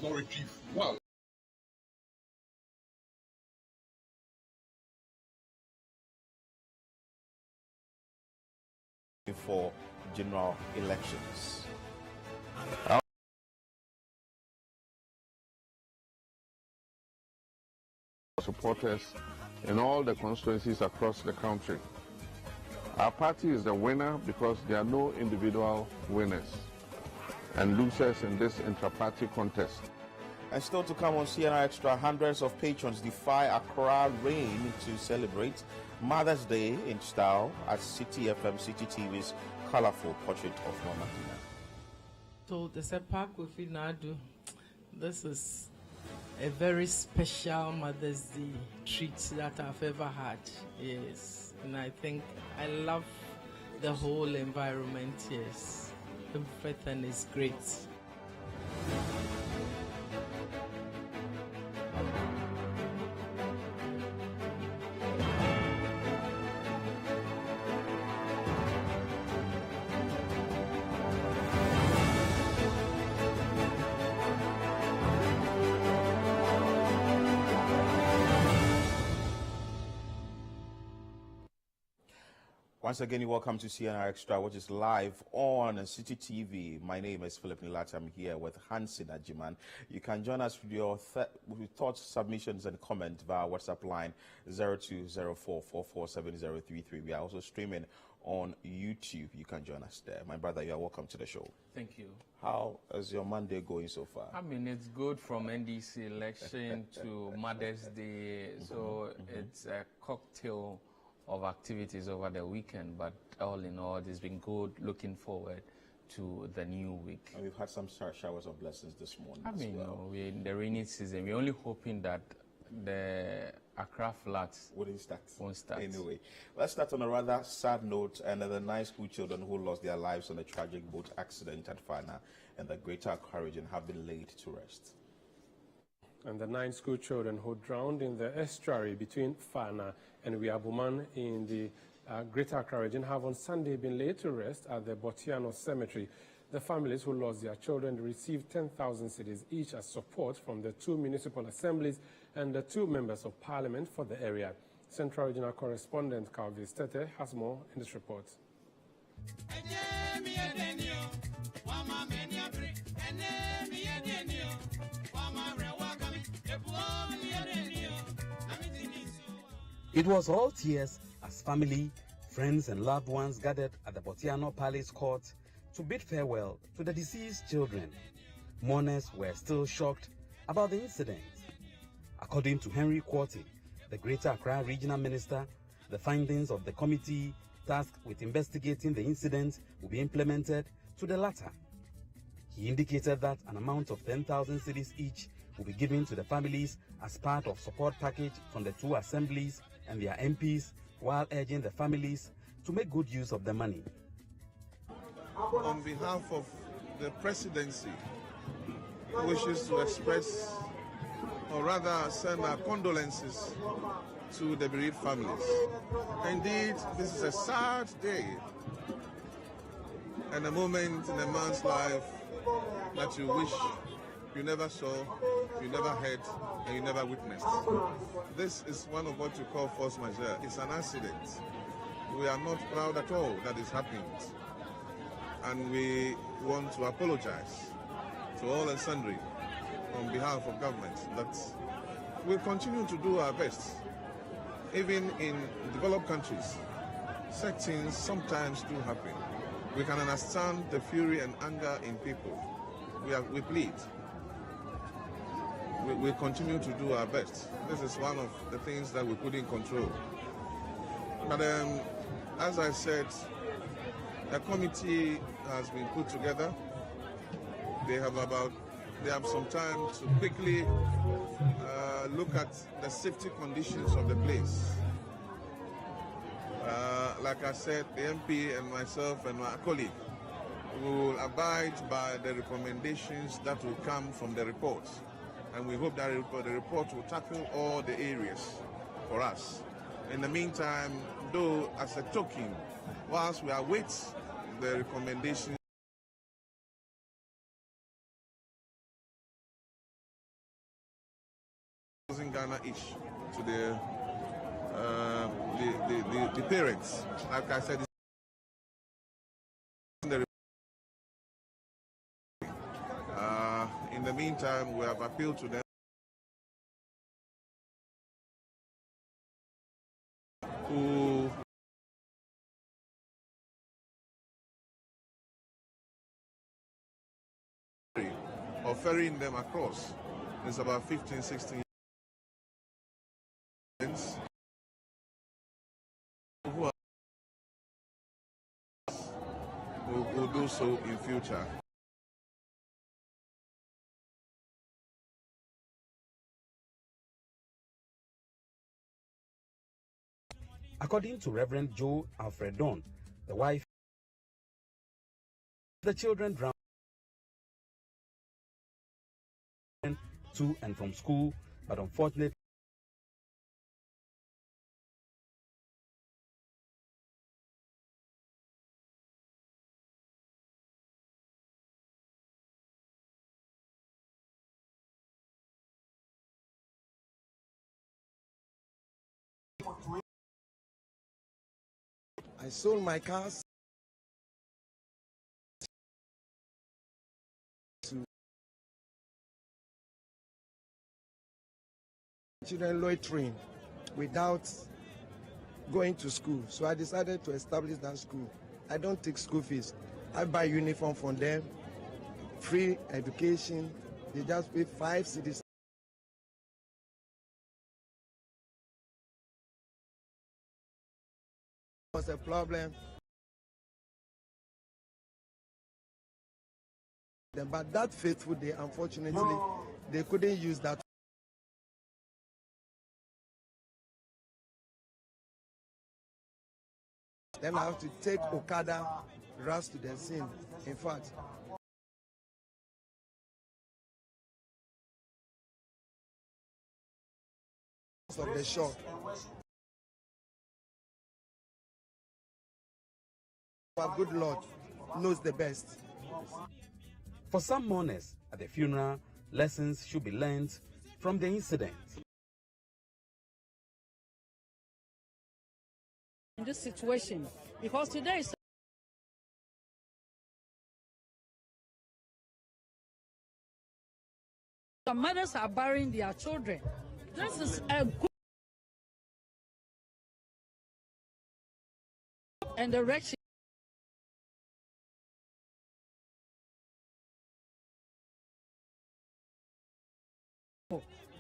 not retrieved. Well, for general elections. Supporters in all the constituencies across the country. Our party is the winner because there are no individual winners and losers in this intra-party contest. And still to come on CNR Extra, hundreds of patrons defy Accra rain to celebrate Mother's Day in style at City FM City TV's colorful portrait of Mama Dina. So the Sepak with Nadu, this is a very special Mother's Day treat that I've ever had. Yes, and I think I love the whole environment. Yes, everything is great. Once again, you're welcome to CNR Extra, which is live on City TV. My name is Philip Nilat. I'm here with Hansi Najiman. You can join us with your thoughts, submissions, and comments via WhatsApp line 0204447033. We are also streaming on YouTube. You can join us there. My brother, you are welcome to the show. Thank you. How is your Monday going so far? I mean, it's good from NDC election to Mother's Day. So it's a cocktail of activities over the weekend, but all in all, it's been good. Looking forward to the new week. And we've had some showers of blessings this morning. I mean, well. we're in the rainy season. We're only hoping that the Accra floods won't start. Anyway, let's start on a rather sad note. And the 9 school children who lost their lives in a tragic boat accident at Fana and the Greater Accra region have been laid to rest. And the 9 school children who drowned in the estuary between Fana and Wiabuman in the Greater Accra region have on Sunday been laid to rest at the Botiano Cemetery. The families who lost their children received 10,000 cedis each as support from the 2 municipal assemblies and the 2 members of parliament for the area. Central Regional Correspondent Calvis Tete has more in this report. It was all tears as family, friends and loved ones gathered at the Botiano Palace Court to bid farewell to the deceased children. Mourners were still shocked about the incident. According to Henry Quarty, the Greater Accra Regional Minister, the findings of the committee tasked with investigating the incident will be implemented to the latter. He indicated that an amount of 10,000 cedis each will be given to the families as part of support package from the 2 assemblies and their MPs, while urging the families to make good use of the money. On behalf of the presidency, wishes to express, or rather send our condolences to the bereaved families. Indeed, this is a sad day and a moment in a man's life that you wish you never saw, you never heard, and you never witnessed. This is one of what you call force majeure. It's an accident. We are not proud at all that it's happened. And we want to apologize to all and sundry on behalf of government that we'll continue to do our best. Even in developed countries, such things sometimes do happen. We can understand the fury and anger in people. We plead. We continue to do our best. This is one of the things that we couldn't control. But as I said, a committee has been put together. They have some time to quickly look at the safety conditions of the place. Like I said, the MP and myself and my colleague will abide by the recommendations that will come from the report. And we hope that the report will tackle all the areas for us. In the meantime, though, as a token, whilst we await the recommendations Ghana-ish to the parents. Like I said, in the meantime, we have appealed to them who or ferrying them across. It's about 15, 16 years. Who will do so in future. According to Reverend Joe Alfredon, the wife, the children drowned to and from school, but unfortunately, I sold my cars to children loitering without going to school. So I decided to establish that school. I don't take school fees. I buy uniform from them, free education. They just pay 5 cedis. Was a problem. But that faithful day, unfortunately, they couldn't use that. Then I have to take Okada, rush to the scene. In fact, of the shop. Our good Lord knows the best. for some mourners at the funeral, lessons should be learned from the incident. In this situation, because today is the mothers are burying their children. This is a good and direction.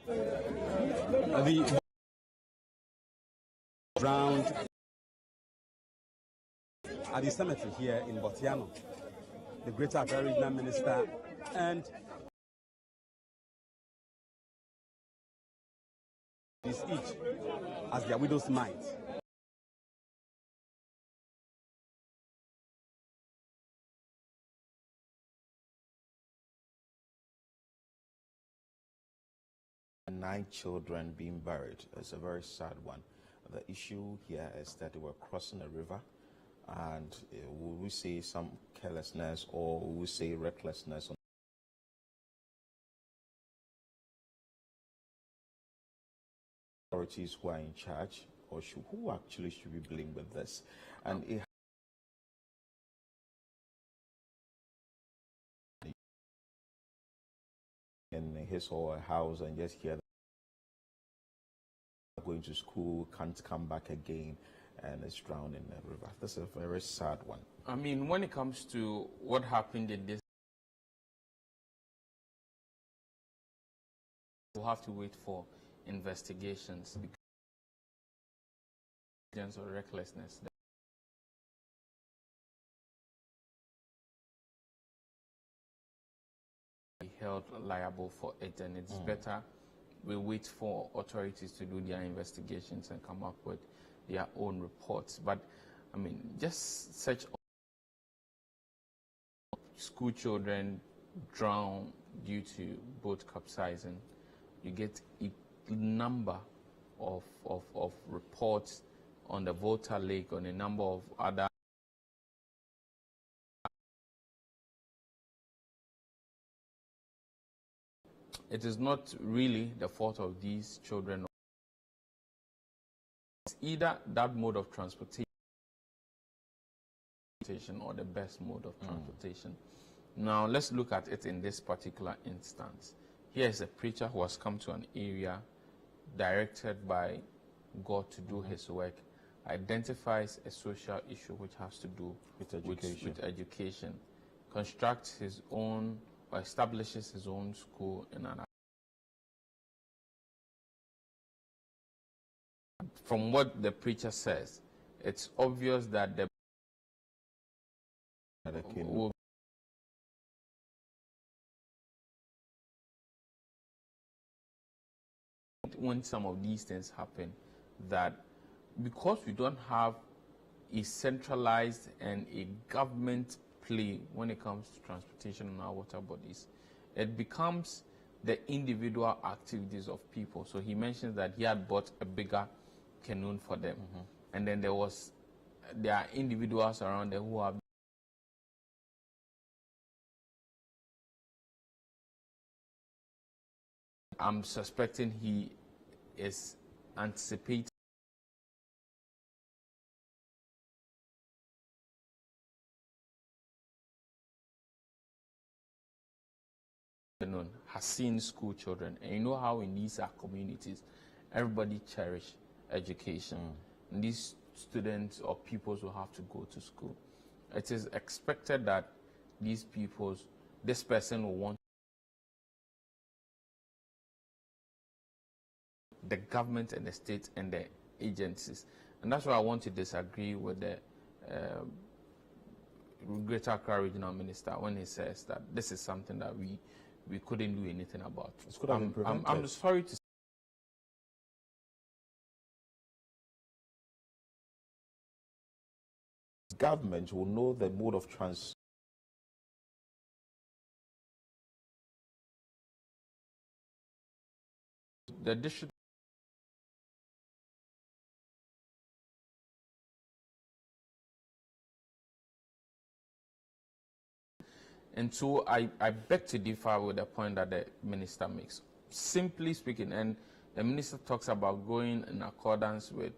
The drowned at the cemetery here in Botiano, the Greater Accra Regional Minister and is each as their widows might. And 9 children being buried. It's a very sad one. The issue here is that they were crossing a river, and will we say some carelessness or will we say recklessness on authorities who are in charge, or who actually should be blamed with this? And it in his or her house and just hear going to school, can't come back again, and is drowned in the river. That's a very sad one. I mean, when it comes to what happened in this, we'll have to wait for investigations because of recklessness. Be held liable for it, and it's better we wait for authorities to do their investigations and come up with their own reports. But I mean, just such school children drown due to boat capsizing, you get a number of reports on the Volta Lake, on a number of other it is not really the fault of these children. It's either that mode of transportation or the best mode of transportation. Now, let's look at it in this particular instance. Here is a preacher who has come to an area directed by God to do his work, identifies a social issue which has to do with education, constructs his own or establishes his own school in an. From what the preacher says, it's obvious that the when some of these things happen, that because we don't have a centralized and a government play when it comes to transportation in our water bodies, it becomes the individual activities of people. So he mentions that he had bought a bigger canoe for them, and then there are individuals around there who have. I'm suspecting he is anticipating has seen school children, and you know how in these communities everybody cherish education. And these students or pupils will have to go to school. It is expected that this person will want the government and the state and the agencies. And that's why I want to disagree with the Greater Accra Regional Minister when he says that this is something that we couldn't do anything about. I'm sorry to say government will know the mode of the district. And so I beg to differ with the point that the minister makes. Simply speaking, and the minister talks about going in accordance with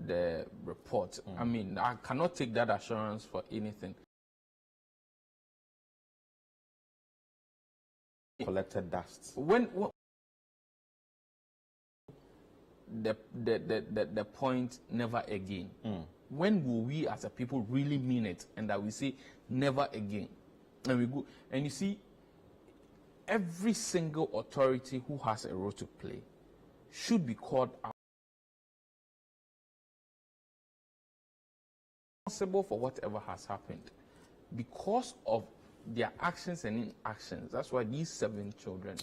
the report. I mean, I cannot take that assurance for anything. collected dust. When the point never again. When will we as a people really mean it and that we say never again? And we go and you see every single authority who has a role to play should be called out responsible for whatever has happened because of their actions and inactions. That's why these 7 children,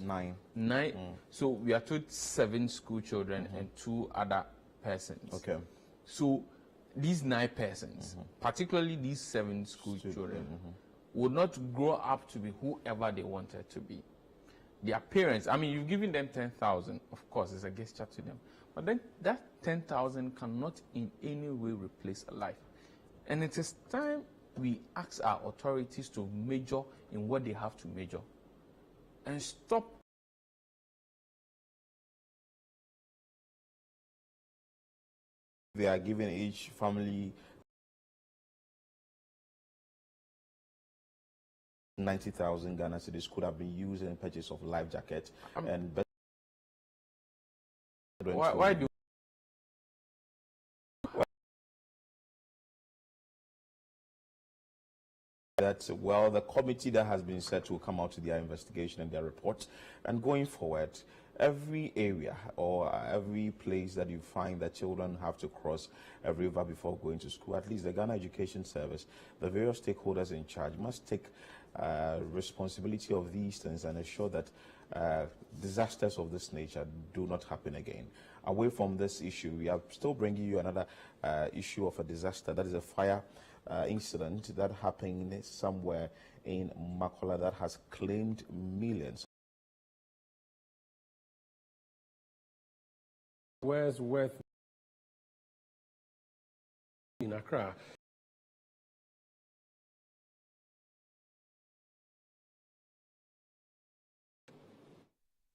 nine. So we are told 7 school children and 2 other persons. Okay. So these 9 persons, particularly these 7 school children, would not grow up to be whoever they wanted to be. Their parents, I mean, you've given them 10,000, of course, it's a gesture to them. But then that 10,000 cannot in any way replace a life. And it is time we ask our authorities to major in what they have to major and stop they are giving each family 90,000 Ghana cedis could have been used in purchase of life jacket and why do that? Well, the committee that has been set will come out to their investigation and their report, and going forward, every area or every place that you find that children have to cross a river before going to school, at least the Ghana Education Service, the various stakeholders in charge must take responsibility of these things and ensure that disasters of this nature do not happen again. Away from this issue, we are still bringing you another issue of a disaster, that is a fire incident that happened somewhere in Makola that has claimed millions. Where's worth in Accra?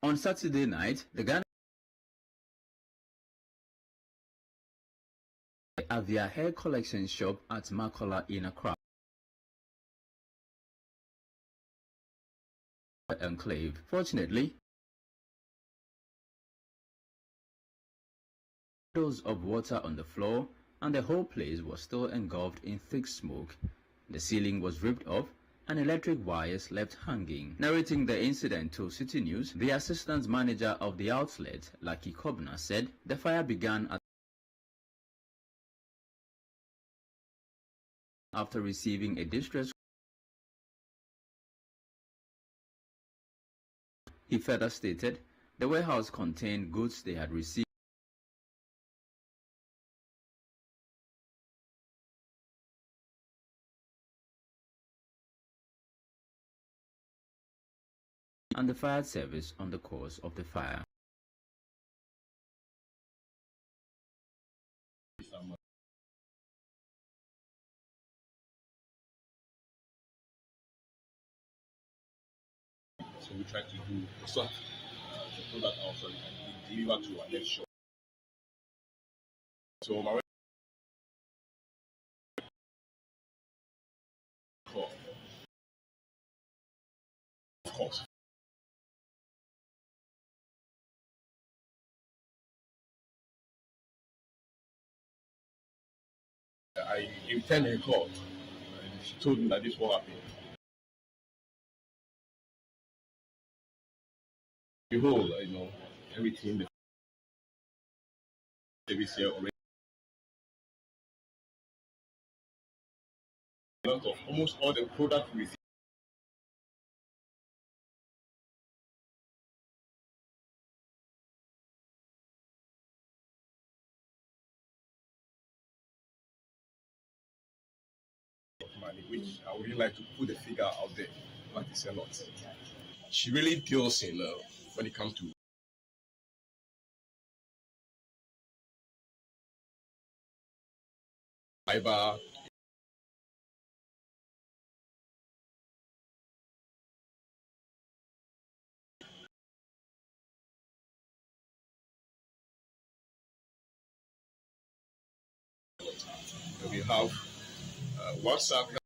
On Saturday night, the Ghana at their hair collection shop at Makola in Accra enclave. Fortunately, puddles of water on the floor and the whole place was still engulfed in thick smoke. The ceiling was ripped off and electric wires left hanging. Narrating the incident to City News, the assistant manager of the outlet, Lucky Kobna, said the fire began after receiving a distress. He further stated the warehouse contained goods they had received and the fire service on the cause of the fire. So we try to do so the product also and deliver to our next shop. So my of course. I intend a call and she told me that this will happen. The whole, everything the service here already. A lot of almost all the product we see. Money, which I would really like to put the figure out there, but it's a lot. She really deals in when it comes to fiber. We have WhatsApp.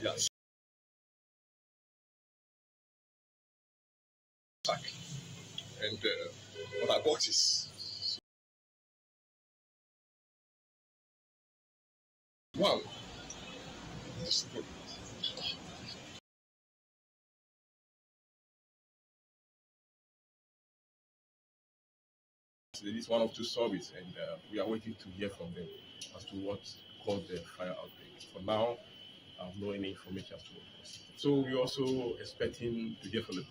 Yes. And other boxes. Wow. This is one of two stories, and we are waiting to hear from them as to what caused the fire outbreak. For now, I have no any information as to what caused. So we're also expecting to hear from them.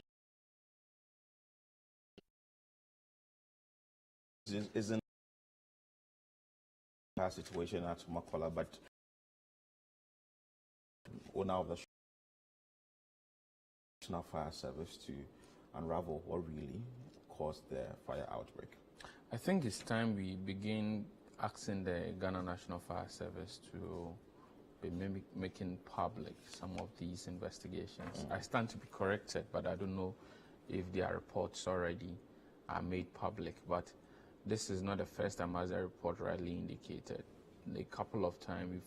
Isn't a situation at Makola, but owner of the National Fire Service to unravel what really caused the fire outbreak. I think it's time we begin asking the Ghana National Fire Service to be making public some of these investigations. I stand to be corrected, but I don't know if their reports already are made public. But this is not the first time, as the report rightly indicated. A couple of times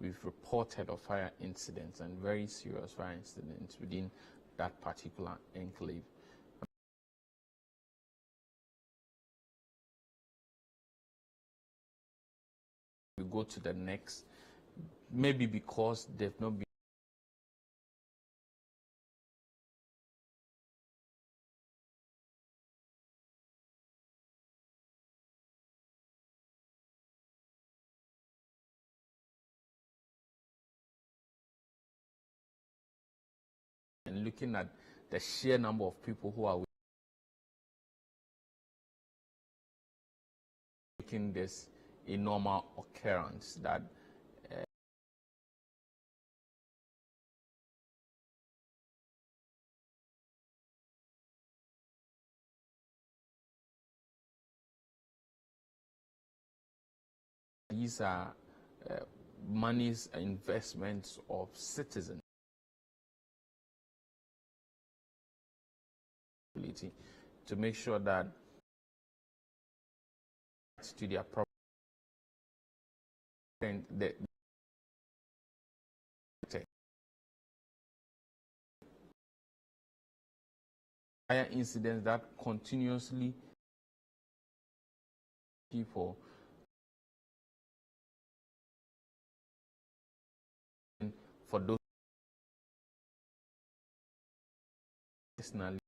we've reported of fire incidents and very serious fire incidents within that particular enclave. We go to the next, maybe because they've not been and looking at the sheer number of people who are making this a normal occurrence, that these are monies, investments of citizens. responsibility to make sure that to their proper and the fire incidents that continuously people for those personally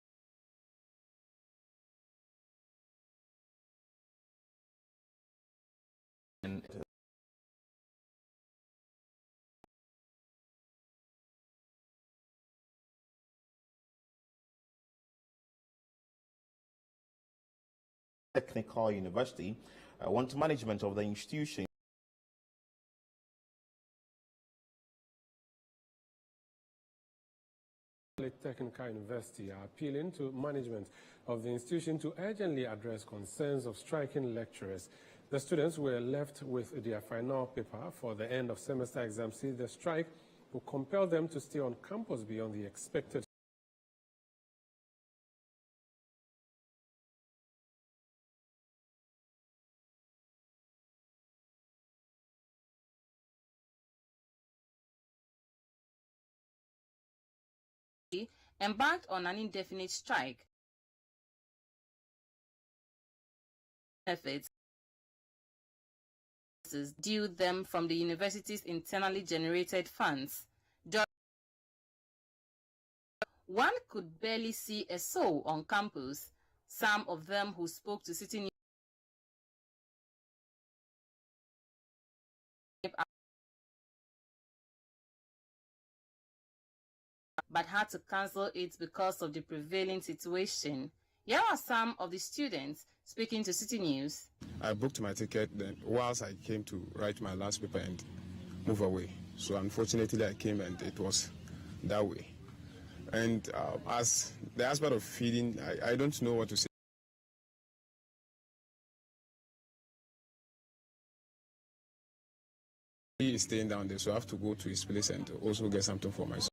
and Technical University want management of the institution Technical University are appealing to management of the institution to urgently address concerns of striking lecturers. The students were left with their final paper for the end of semester exams. The strike will compel them to stay on campus beyond the expected. Embarked on an indefinite strike. Benefits due them from the university's internally generated funds. One could barely see a soul on campus. Some of them who spoke to City News but had to cancel it because of the prevailing situation. Here are some of the students speaking to City News. I booked my ticket then whilst I came to write my last paper and move away. So unfortunately I came and it was that way. And as the aspect of feeding, I don't know what to say. He is staying down there, so I have to go to his place and also get something for myself.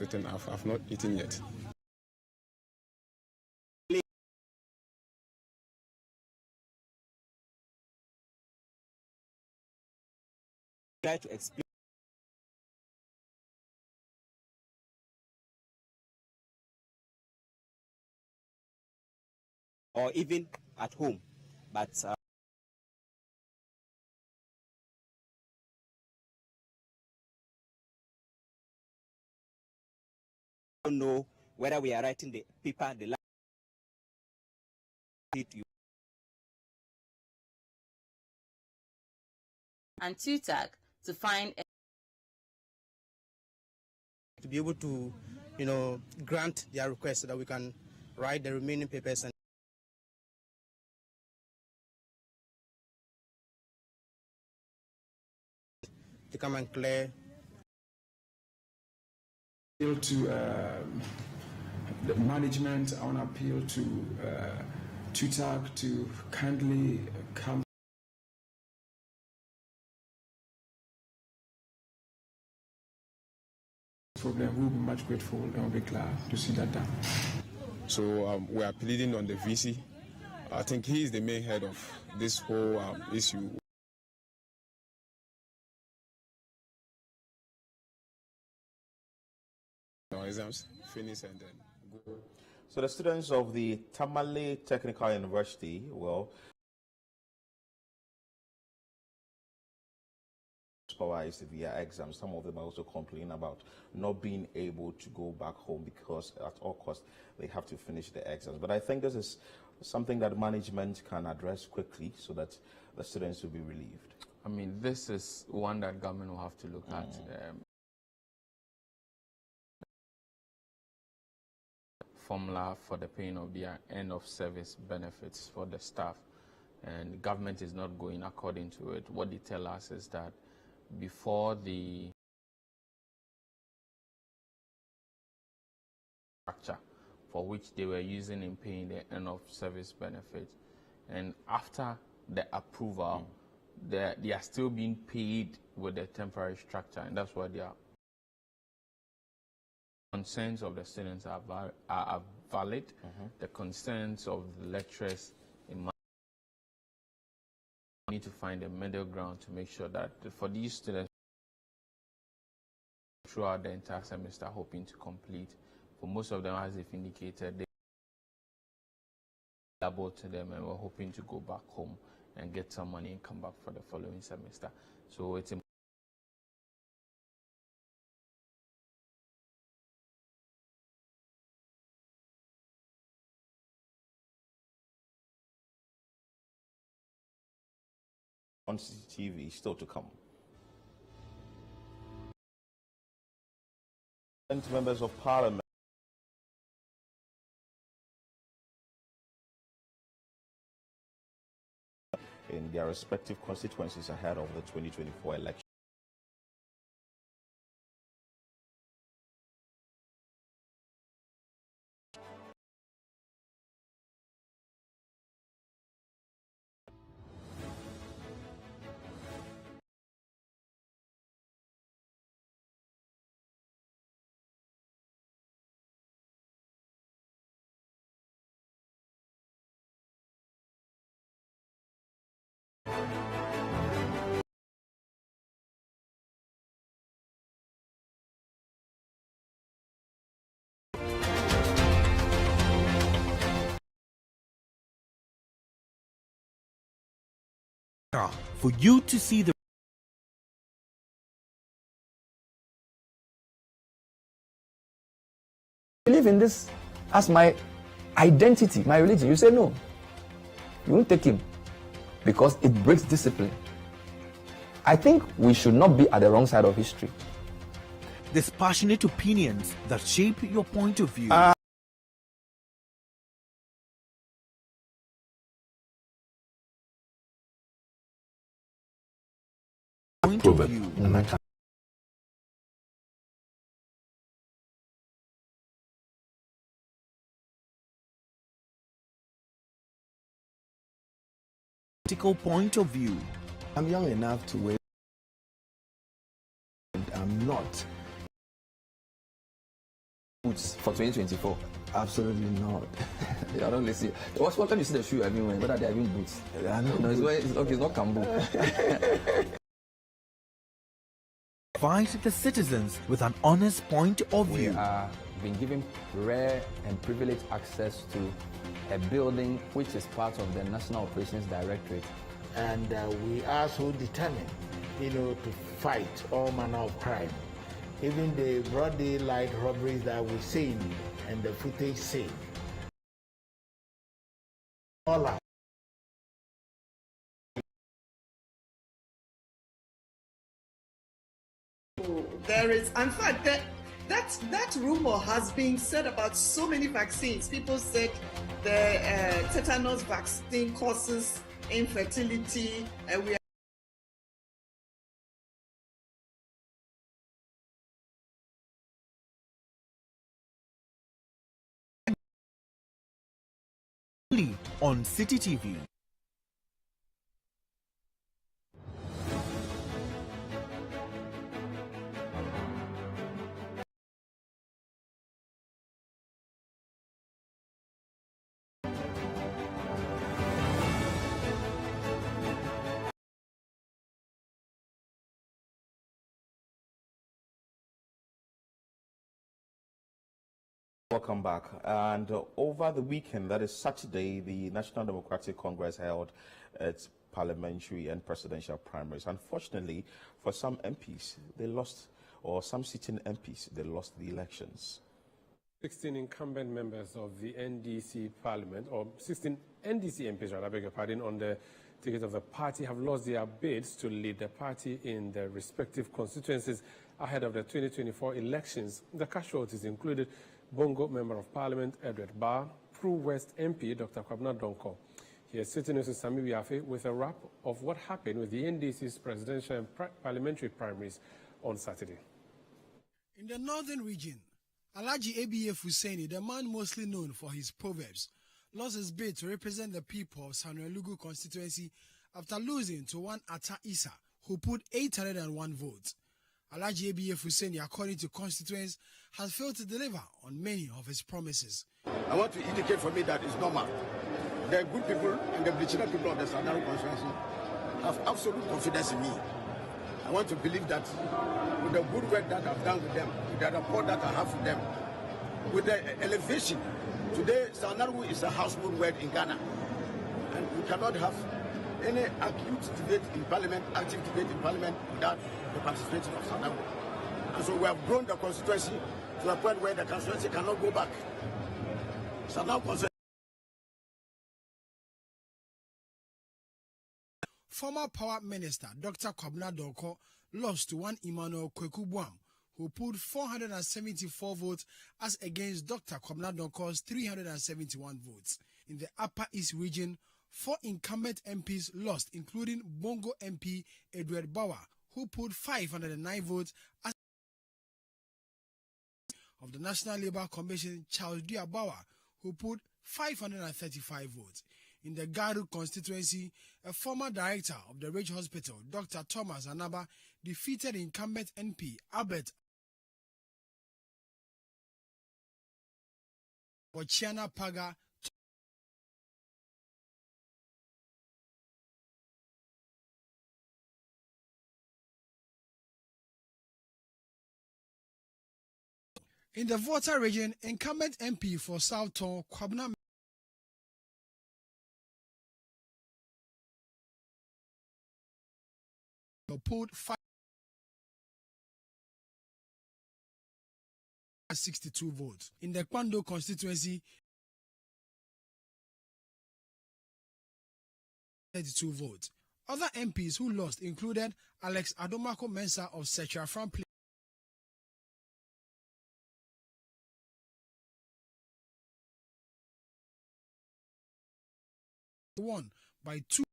I've not eaten yet. Try to explain. Or even at home, but don't know whether we are writing the paper the last you and TUTAC to find to be able to, grant their request so that we can write the remaining papers and to come and clear. Appeal to the management. I want to appeal to TUTAC to kindly come. Problem, we'll be much grateful and we'll be glad to see that done. So we are pleading on the VC. I think he is the main head of this whole issue. Our exams finish and then go. So the students of the Tamale Technical University will supervised via exams. Some of them are also complaining about not being able to go back home because at all costs they have to finish the exams. But I think this is something that management can address quickly so that the students will be relieved. I mean, this is one that government will have to look at. Formula for the paying of their end of service benefits for the staff, and the government is not going according to it. What they tell us is that before the structure for which they were using in paying the end of service benefit, and after the approval, they are still being paid with the temporary structure, and that's why they are Concerns of the students are valid. The concerns of the lecturers need to find a middle ground to make sure that for these students throughout the entire semester hoping to complete, for most of them, as they've indicated, they double to them and we're hoping to go back home and get some money and come back for the following semester. So it's important. On CCTV, still to come. Members of Parliament in their respective constituencies ahead of the 2024 election. For you to see the I believe in this as my identity, my religion. You say no. You won't take him because it breaks discipline. I think we should not be at the wrong side of history. dispassionate opinions that shape your point of view. Point of view. Point of view. I'm young enough to wait, and I'm not. Boots for 2024? Absolutely not. I don't listen. What time you see the shoe I've been wearing? Whether they have been boots? No, it's okay. It's not Kambu. Provide the citizens with an honest point of view. We are being given rare and privileged access to a building which is part of the National Operations Directorate. And we are so determined, to fight all manner of crime. Even the broad daylight robberies that we see and the footage say. All out. There is, in fact, that rumor has been said about so many vaccines. People said the tetanus vaccine causes infertility, and we only on City TV. Welcome back. And over the weekend, that is Saturday, the National Democratic Congress held its parliamentary and presidential primaries. Unfortunately, for some MPs, they lost, or some sitting MPs, they lost the elections. 16 incumbent members of the NDC parliament, or 16 NDC MPs, rather, I beg your pardon, on the ticket of the party have lost their bids to lead the party in their respective constituencies ahead of the 2024 elections. The casualties included Bongo Member of Parliament Edward Barr, Pru West MP Dr. Kwabena Donko. He is sitting with Sami Biafe with a wrap of what happened with the NDC's presidential and parliamentary primaries on Saturday. In the northern region, Alhaji ABF Hussaini, the man mostly known for his proverbs, lost his bid to represent the people of Sanuelugu constituency after losing to one Atta Issa, who put 801 votes. Alhaji ABF Hussein, according to constituents, has failed to deliver on many of his promises. I want to indicate for me that it's normal. The good people and the legitimate people of the Southern constituency have absolute confidence in me. I want to believe that with the good work that I've done with them, with the rapport that I have with them, with the elevation, today Sanarwu is a household word in Ghana. And we cannot have any acute debate in parliament, active debate in parliament without the participation of Sanarwu. And so we have grown the constituency to a point where the constituency cannot go back. Sanarwu Former Power Minister Dr. Kwabena Donkor lost to one Emmanuel Kwekubuam, who pulled 474 votes as against Dr. Kwabena Donkor's 371 votes. In the Upper East region, 4 incumbent MPs lost, including Bongo MP Edward Bauer, who pulled 509 votes as of the National Labour Commission Charles Dia Bauer, who pulled 535 votes. In the Garu constituency, a former director of the Ridge Hospital, Dr. Thomas Anaba, defeated incumbent NP Albert Ochiana Paga. In the Volta region, incumbent MP for South Tongue, Kwabena pulled 562 votes. In the Kwando constituency, 32 votes. Other MPs who lost included Alex Adomako Mensah of Sechafran Place, won by 2.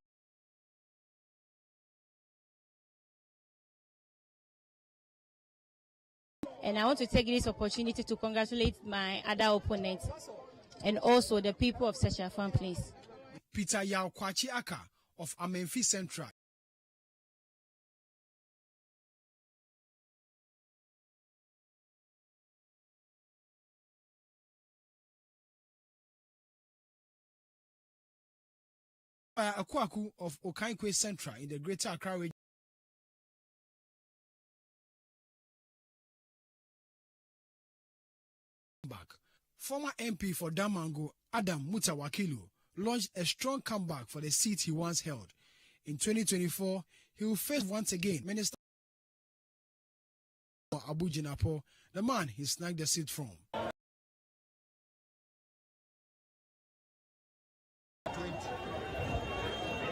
And I want to take this opportunity to congratulate my other opponents and also the people of Sechafran Place. Peter Yao Kwachi Aka of Amenfi Central. Akwaku of Okaikwe Central in the Greater Accra region. Former MP for Damango, Adam Mutawakilu, launched a strong comeback for the seat he once held. In 2024, he will face once again Minister Abu Jinapo, the man he snagged the seat from.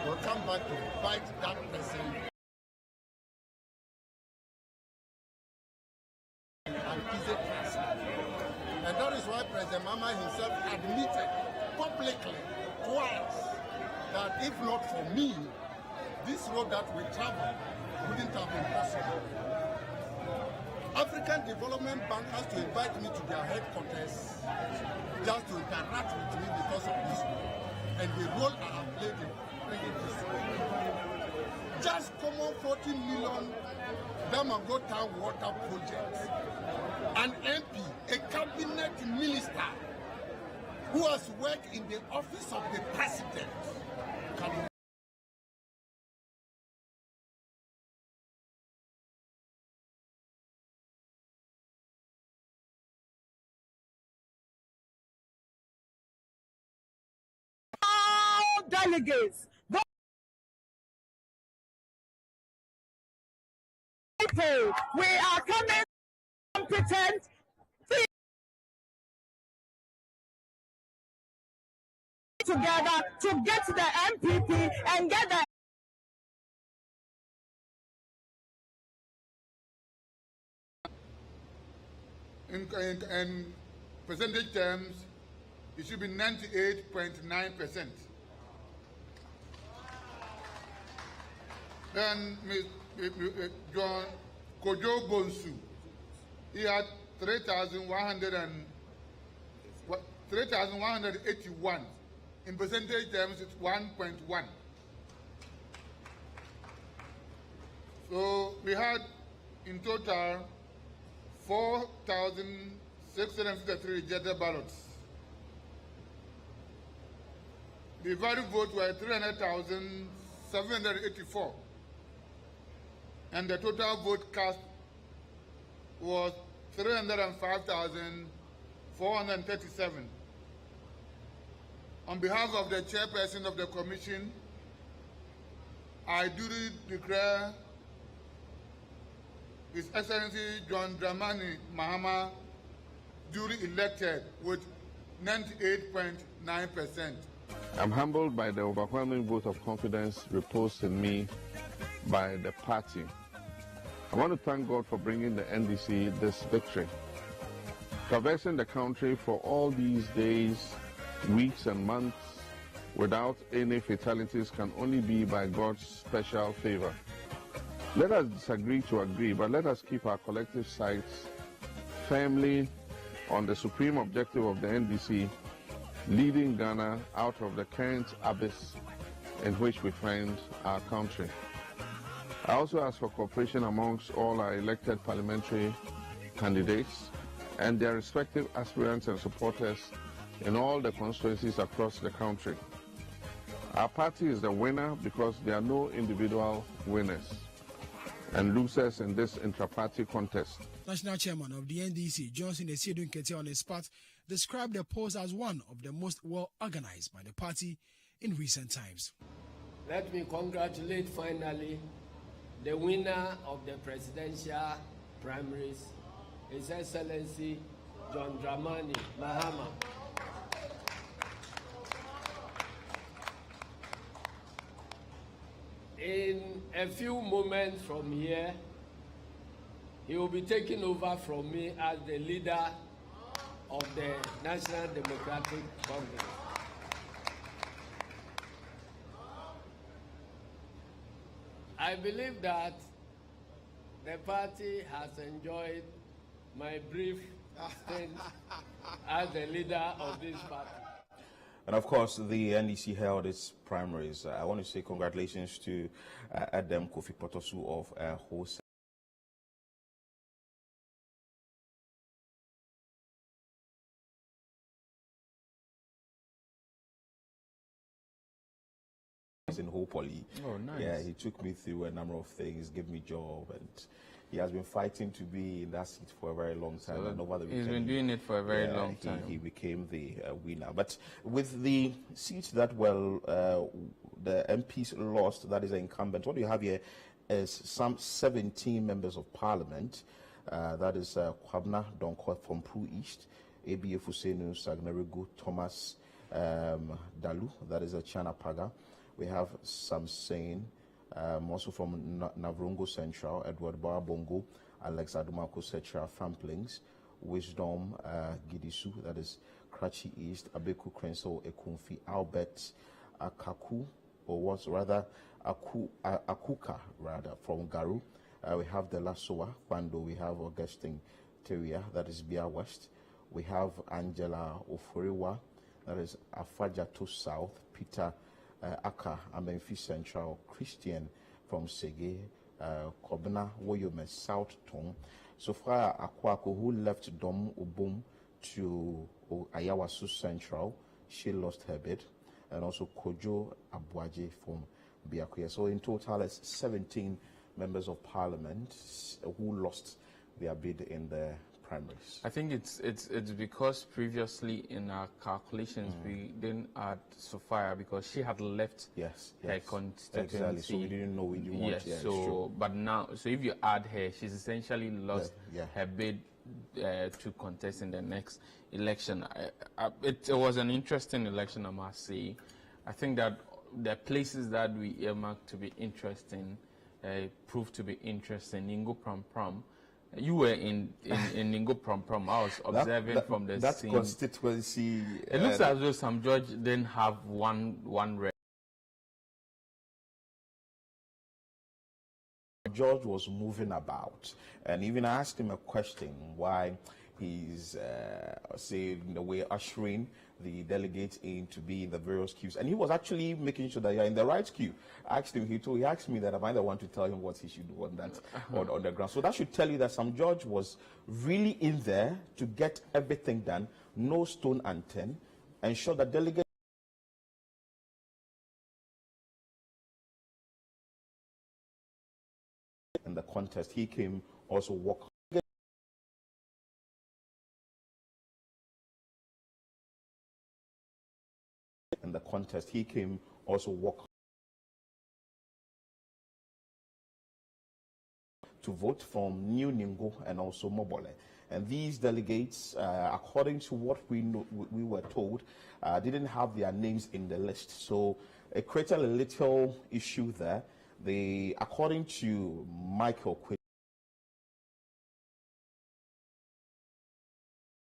Will come back to fight that person and easy task. And that is why President Mama himself admitted publicly twice that if not for me, this road that we travel wouldn't have been possible. African Development Bank has to invite me to their headquarters just to interact with me because of this road. And the role I have played in bringing this road. Just common 14 million Damango Town water project. An MP, a cabinet minister who has worked in the office of the president. All delegates, people, we are coming competent together to get the MPP and get the in percentage terms, it should be 98.9%. Then John Kojo Bonsu, he had 3,181. In percentage terms, it's 1.1. So we had in total 4,653 rejected ballots. The valid votes were 300,784, and the total vote cast was 305,437. On behalf of the chairperson of the commission, I duly declare His Excellency John Dramani Mahama duly elected with 98.9%. I'm humbled by the overwhelming vote of confidence reposed in me by the party. I want to thank God for bringing the NDC this victory. Traversing the country for all these days, weeks and months without any fatalities can only be by God's special favor. Let us disagree to agree, but let us keep our collective sights firmly on the supreme objective of the NDC, leading Ghana out of the current abyss in which we find our country. I also ask for cooperation amongst all our elected parliamentary candidates and their respective aspirants and supporters in all the constituencies across the country. Our party is the winner because there are no individual winners and losers in this intra-party contest. National Chairman of the NDC, Johnson Esiedun Kete, on his part, described the polls as one of the most well-organized by the party in recent times. Let me congratulate finally the winner of the presidential primaries, His Excellency John Dramani Mahama. In a few moments from here, he will be taking over from me as the leader of the National Democratic Congress. I believe that the party has enjoyed my brief stint as the leader of this party. And of course, the NDC held its primaries. I want to say congratulations to Adam Kofi Potosu of Hose. In Hopoli. Oh, nice. Yeah, he took me through a number of things, gave me job, and he has been fighting to be in that seat for a very long time. So and over the he's weekend, been doing it for a very long time. He became the winner. But with the seats that the MPs lost, that is the incumbent, what you have here is some 17 members of parliament. That is Kwabna Donkor from Pru East, ABA Fusenu Sagnarigu, Thomas Dalu, that is a Chana Paga. We have Sam Sain, also from Navrongo Central, Edward Bongo, Alex Adumako Setra Famplings, Wisdom Gidisu, that is Krachi East, Abeku Krenso Ekunfi, Albert Akaku, or was rather Akuka, rather, from Garu. We have the Lasoa, Kwando, we have Augustine Teria, that is Bia West. We have Angela Oforiwa, that is Afajato South, Peter Aka, Amenfi Central, Christian from Sege, Kobna, Woyome, South Tong. So far, Akwako, who left Dom Ubum to Ayawasu Central, she lost her bid. And also Kojo Abuaje from Biakuya. So in total, it's 17 members of parliament who lost their bid in the primaries. I think it's because previously in our calculations we didn't add Sophia because she had left her constituency. Exactly. So we didn't know we didn't want. Yes. So but now, so if you add her, she's essentially lost her bid to contest in the next election. It was an interesting election, I must say. I think that the places that we earmarked to be interesting proved to be interesting. Ningo Pram Pram. You were in Ningo Pram Pram. I was observing from the that scene. Constituency. It looks as though Sam George didn't have one rep. George was moving about, and even I asked him a question why he's say in a way ushering the delegates in to be in the various queues, and he was actually making sure that you're in the right queue. I asked him, he asked me that am I the one to tell him what he should do on that on the ground. So that should tell you that some judge was really in there to get everything done, no stone unturned, ensure that delegates in the contest. He came also walk in the contest. He came also walk to vote from New Ningo and also Mobole. And these delegates, according to what we were told, didn't have their names in the list. So it created a little issue there. According to Michael Quinn,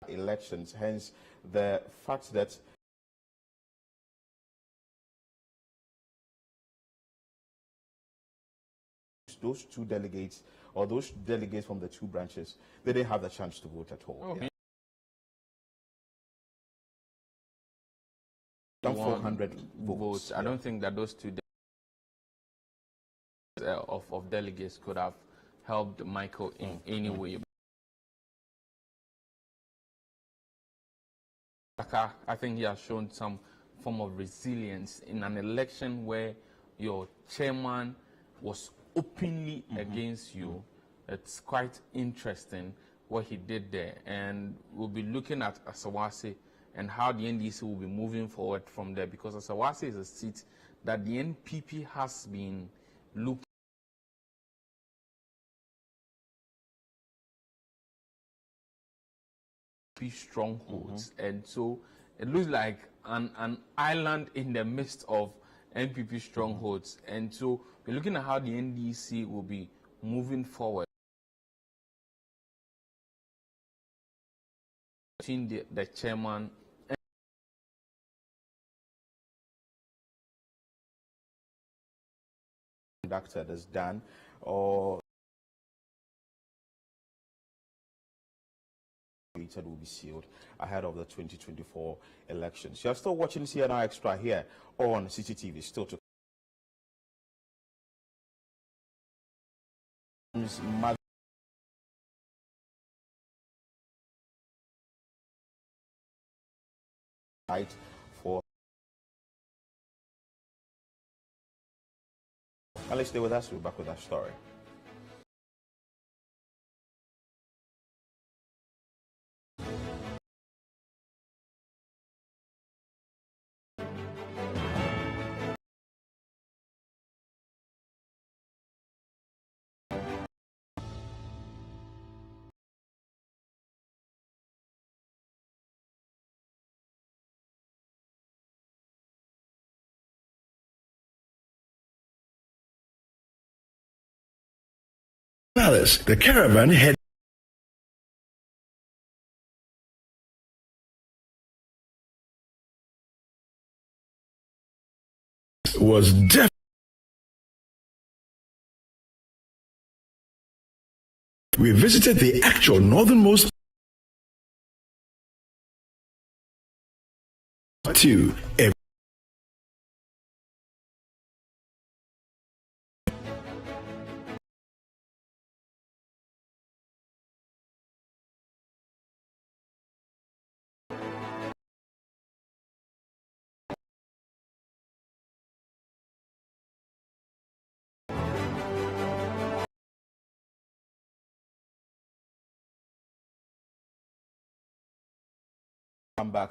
elections, hence the fact that those two delegates, or those delegates from the two branches, they didn't have the chance to vote at all. Okay. Yeah. 400 votes. I don't think that those two of delegates could have helped Michael in any way. I think he has shown some form of resilience in an election where your chairman was openly against you. It's quite interesting what he did there, and we'll be looking at Asawase and how the NDC will be moving forward from there, because Asawase is a seat that the NPP has been looking strongholds, and so it looks like an island in the midst of NPP strongholds, and so we're looking at how the NDC will be moving forward between the chairman and conducted is done, or will be sealed ahead of the 2024 elections. You're still watching CNR Extra here on CCTV. Still to right for. And let's stay with us. We're back with our story. Palace, the caravan head was definitely. We visited the actual northernmost to come back.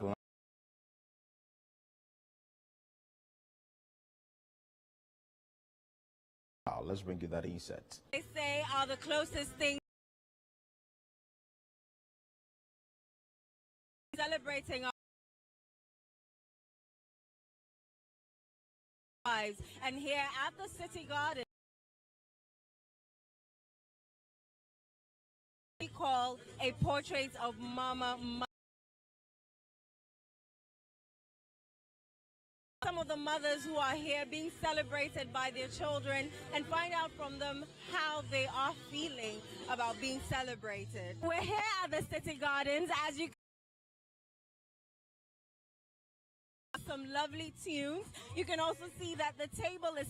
Let's bring you that inset. They say are the closest thing celebrating our lives, and here at the City Garden we call a portrait of Mama. Some of of the mothers who are here being celebrated by their children and find out from them how they are feeling about being celebrated. We're here at the City Gardens. As you can see, some lovely tunes. You can also see that the table is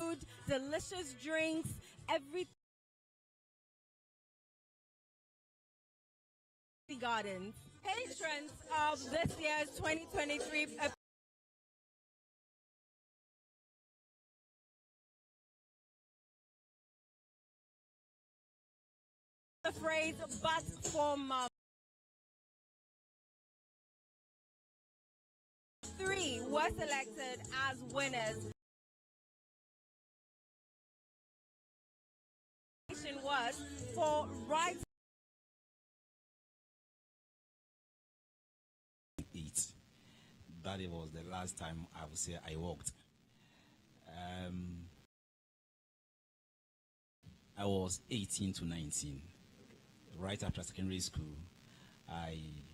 food, delicious drinks, everything. Gardens. Patrons of this year's 2023 the phrase "but for mom." 3 were selected as winners. Was for right. That was the last time I would say I walked. I was 18 to 19, right after secondary school. Right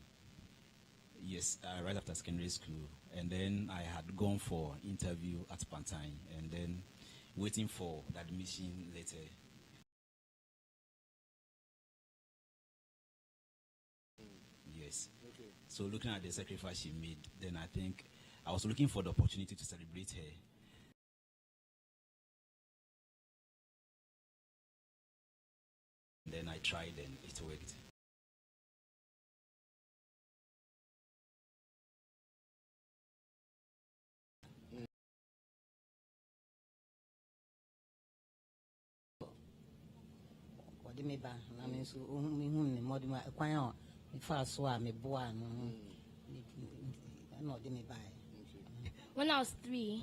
after secondary school, and then I had gone for interview at Pantine, and then waiting for the admission letter. Yes. Okay. So looking at the sacrifice she made, then I think I was looking for the opportunity to celebrate her. Then I tried and it worked. When I was 3,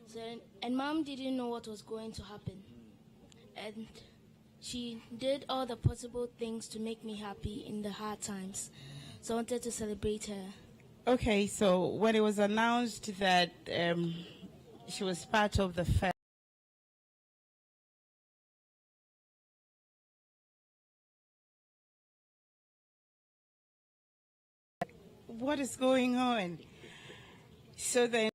so, and mom didn't know what was going to happen. And she did all the possible things to make me happy in the hard times. So I wanted to celebrate her. Okay, so when it was announced that she was part of the family, what is going on? So then,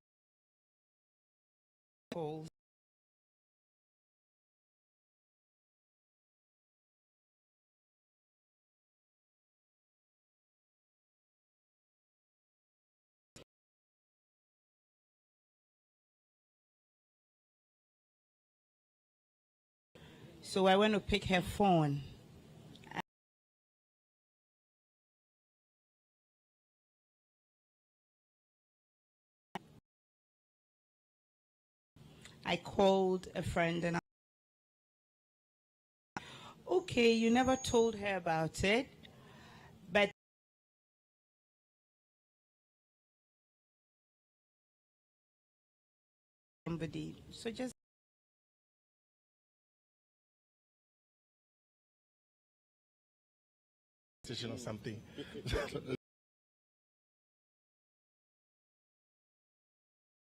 so I went to pick her phone. I called a friend and okay, you never told her about it, but somebody, so just or something.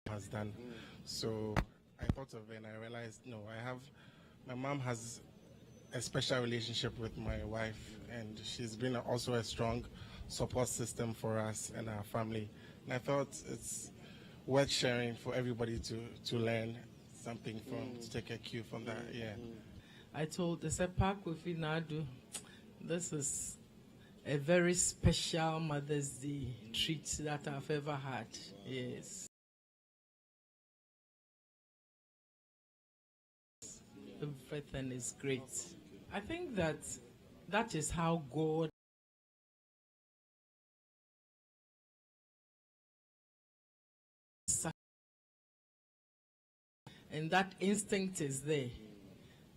Has done. So I thought of it and I realized, no, my mom has a special relationship with my wife, and she's been also a strong support system for us and our family. And I thought it's worth sharing for everybody to learn something from, to take a cue from that. Yeah. I told the Sepak with Nadu, this is a very special Mother's Day treat that I've ever had. Yes. Everything is great. I think that is how God and that instinct is there.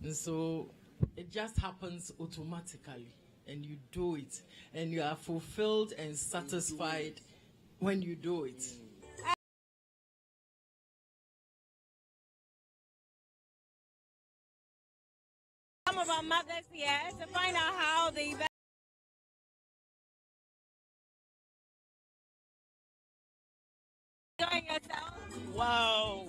And so it just happens automatically, and you do it, and you are fulfilled and satisfied when you do it. Some of our mothers here to find out how the event. Enjoying yourself? Wow.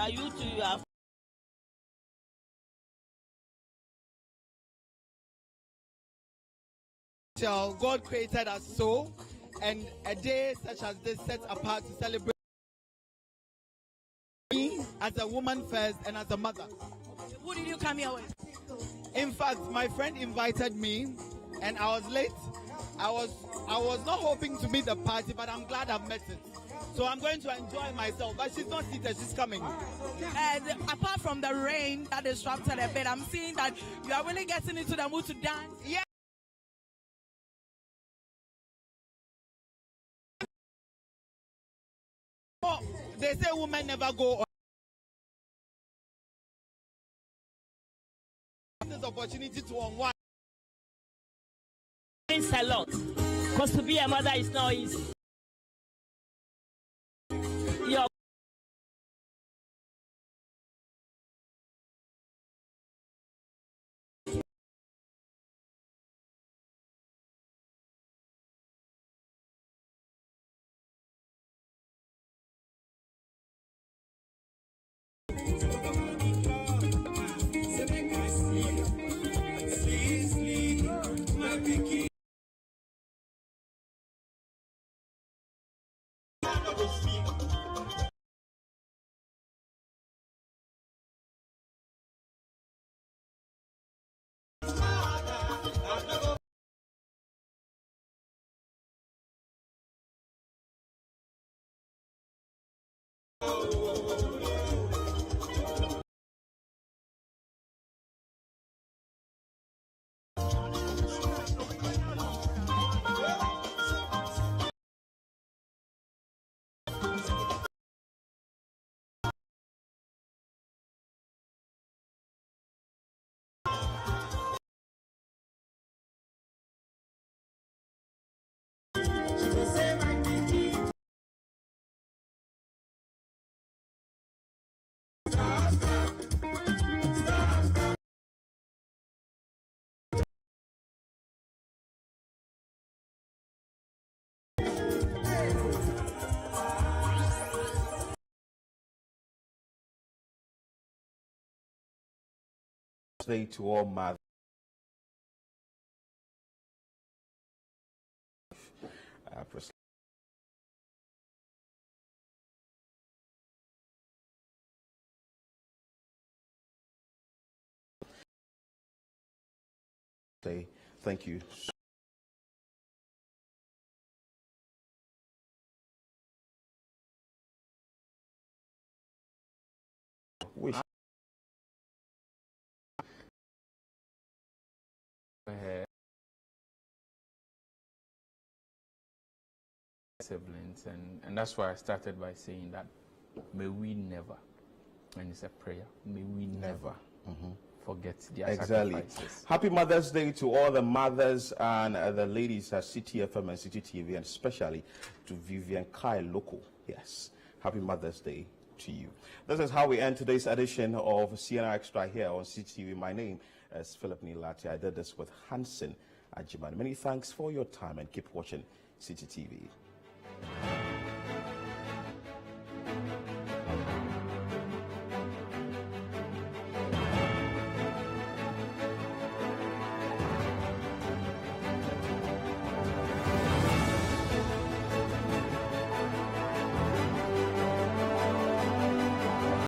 You too have. God created us so, and a day such as this set apart to celebrate me as a woman first and as a mother. Who did you come here with? In fact, my friend invited me, and I was late. I was not hoping to meet the party, but I'm glad I've met it. So I'm going to enjoy myself. But she's not seated, she's coming. And apart from the rain that disrupted a bit, I'm seeing that you are really getting into the mood to dance. Yeah. Oh, they say women never go on this opportunity to unwind. It's a lot, because to be a mother is not easy. Your Day to all mothers. Say thank you. Wish. Siblings, and that's why I started by saying that may we never, and it's a prayer, may we never forget their sacrifices. Happy Mother's Day to all the mothers and the ladies at City FM and City TV, and especially to Vivian Kai Loco. Yes, happy Mother's Day to you. This is how we end today's edition of CNR Extra here on City TV. My name is Philip Nilati. I did this with Hansen Ajiman. Many thanks for your time and keep watching City TV.